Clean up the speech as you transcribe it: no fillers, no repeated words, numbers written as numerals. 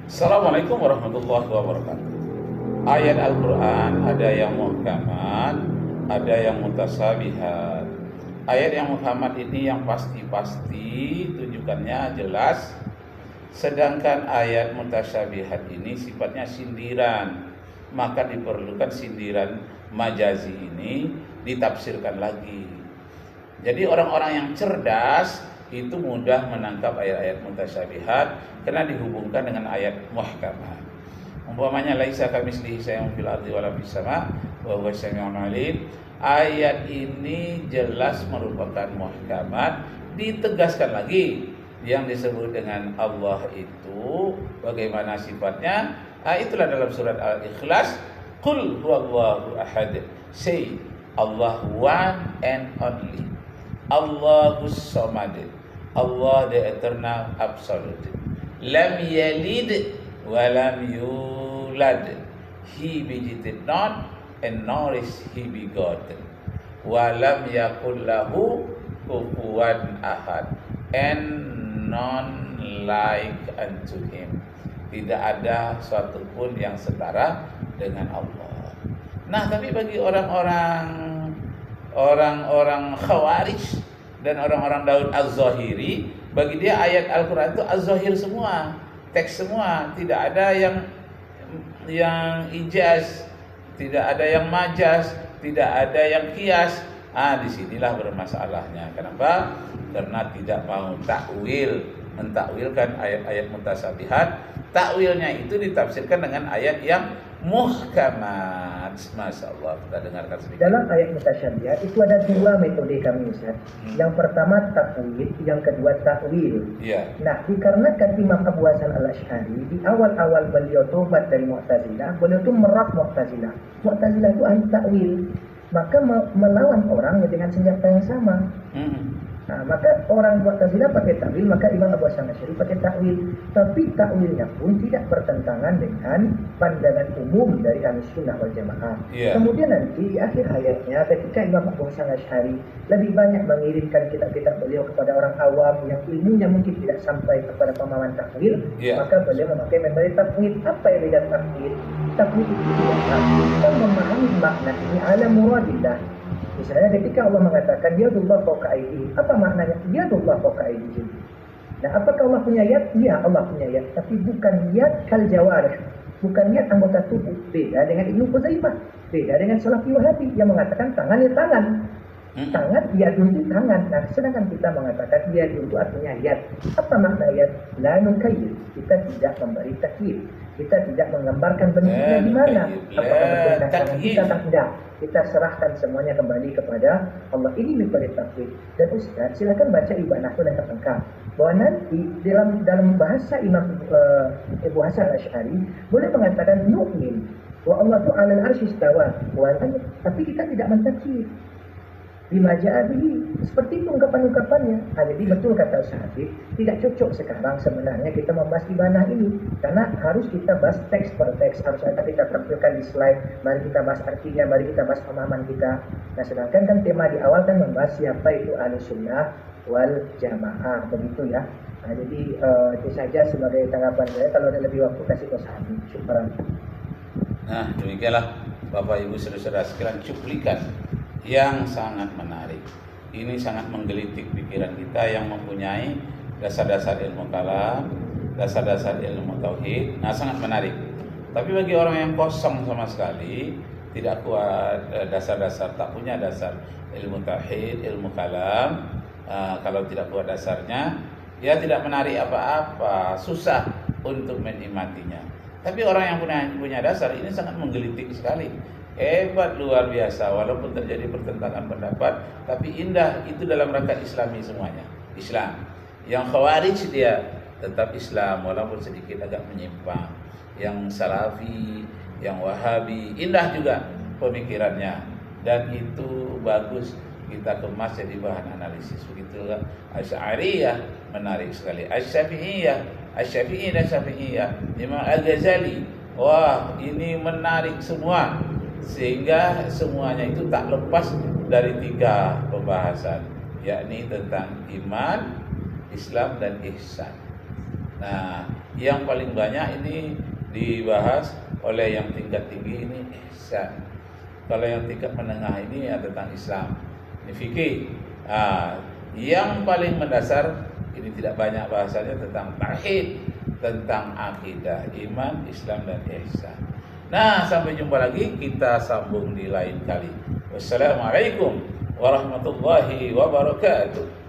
Assalamualaikum warahmatullahi wabarakatuh. Ayat Al-Quran ada yang muhkamat, ada yang mutasyabihat. Ayat yang muhkamat ini yang pasti-pasti tunjukannya jelas. Sedangkan ayat mutasyabihat ini sifatnya sindiran. Maka diperlukan sindiran majazi ini ditafsirkan lagi. Jadi orang-orang yang cerdas itu mudah menangkap ayat-ayat mutasyabihat karena dihubungkan dengan ayat muhkamat. Umpamanya laisa kamitslihi syai'un fil ardi wala fis sama' wa huwas samiul alim. Ayat ini jelas merupakan muhkamat, ditegaskan lagi yang disebut dengan Allah itu bagaimana sifatnya. Itulah dalam surat Al-Ikhlas, qul huwallahu ahad. Say Allah one and only. Allahus Samad. Allah the eternal absolute. Lam yalid wa lam yulad. He begetted not and nor is he begotten. Wa lam yakul lahu kufuwan ahad. And none like unto him. Tidak ada suatu pun yang setara dengan Allah. Nah, tapi bagi orang-orang Khawarij dan orang-orang Daud Az-Zahiri, bagi dia ayat Al-Quran itu Az-Zahir semua, teks semua, tidak ada yang ijaz, tidak ada yang majaz, tidak ada yang kias. Disinilah bermasalahnya. Kenapa? Karena tidak mau takwil, mentakwilkan ayat-ayat mutasyabihat. Takwilnya itu ditafsirkan dengan ayat yang muhkamat. Masya Allah, kita dengarkan sedikit. Dalam ayat mutasyabihat itu ada dua metode kami, Ustaz. Yang pertama takwil, yang kedua takwil. Nah, dikarenakan Imam Abu Hasan Al-Asy'ari di awal-awal beliau tobat dari Mu'tazilah, beliau itu merak Mu'tazilah. Mu'tazilah itu ahli takwil, maka melawan orang dengan senjata yang sama. Nah, maka orang Mu'tazilah pakai takwil, maka Imam Abu Hasan Al-Asy'ari pakai takwil. Tapi takwilnya pun tidak bertentangan dengan pandangan umum dari Ahlussunnah wal Jamaah. Kemudian nanti di akhir hayatnya ketika Imam Abu Hasan Al-Asy'ari lebih banyak mengirimkan kitab-kitab beliau kepada orang awam yang ilmunya mungkin tidak sampai kepada pemahaman takwil, maka beliau memakai metode takwil. Apa yang dia takwil? Takwil itu kita memahami makna ini ala muradillah. Misalnya ketika Allah mengatakan yadullah fawqa aydihim, apa maknanya yadullah fawqa aydihim? Nah, apakah Allah punya yad? Iya, Allah punya yad, tapi bukan yad kal jawarih, bukan yad anggota tubuh. Beda dengan Ibnu Huzaimah, beda dengan Salafi Wahabi yang mengatakan tangan ya tangan. Tangan, yadun itu tangan. Nah, sedangkan kita mengatakan yadun itu artinya yad. Apa makna yad? La nukayyid. Kita tidak memberi takyid. Kita tidak menggambarkan bentuknya di mana. Apakah bentuknya tangan kita atau tidak. Kita serahkan semuanya kembali kepada Allah. Ini metode takwil. Dan Ustaz, silakan baca Ibanah dan lengkap. Bahwa nanti dalam bahasa Imam Abu Hasan Al-Asy'ari boleh mengatakan nu'min wa Allah tu 'alal arsy istawa. Tapi kita tidak mentakyid. Bima ja'a bihi. Seperti itu ungkapan-ungkapannya. Jadi betul kata Ustaz Habib, tidak cocok sekarang sebenarnya kita membahas Ibanah ini, karena harus kita bahas teks per teks. Harus kita tampilkan di slide. Mari kita bahas artinya, mari kita bahas pemahaman kita. Nah, sedangkan kan tema di awal kan membahas siapa itu Ahlussunnah wal Jamaah, begitu ya. Nah, jadi itu saja sebagai tanggapan saya. Kalau ada lebih waktu kasih ke Ustaz Habib. Syukran. Nah, demikianlah Bapak Ibu saudara-saudara sekalian cuplikan yang sangat menarik. Ini sangat menggelitik pikiran kita yang mempunyai dasar-dasar ilmu kalam, dasar-dasar ilmu tauhid. Nah, sangat menarik. Tapi bagi orang yang kosong sama sekali, tidak kuat dasar-dasar, tak punya dasar ilmu tauhid, ilmu kalam, kalau tidak kuat dasarnya, ya tidak menarik apa-apa, susah untuk menikmatinya. Tapi orang yang punya dasar ini sangat menggelitik sekali. Hebat, luar biasa. Walaupun terjadi pertentangan pendapat, tapi indah. Itu dalam rangka Islami semuanya. Islam. Yang Khawarij dia tetap Islam walaupun sedikit agak menyimpang. Yang Salafi, yang Wahabi, indah juga pemikirannya. Dan itu bagus kita kemas jadi bahan analisis. Begitu Asy'ariyah menarik sekali. Asy-Syafi'i dan Syafi'iyah, Imam Al-Ghazali. Wah, ini menarik semua. Sehingga semuanya itu tak lepas dari 3 pembahasan, yakni tentang iman, Islam dan ihsan. Nah, yang paling banyak ini dibahas oleh yang tingkat tinggi ini ihsan. Kalau yang tingkat menengah ini ya tentang Islam, ini fikih. Yang paling mendasar ini tidak banyak bahasanya tentang tauhid, tentang akidah, iman, Islam dan ihsan. Nah, sampai jumpa lagi, kita sambung di lain kali. Wassalamualaikum warahmatullahi wabarakatuh.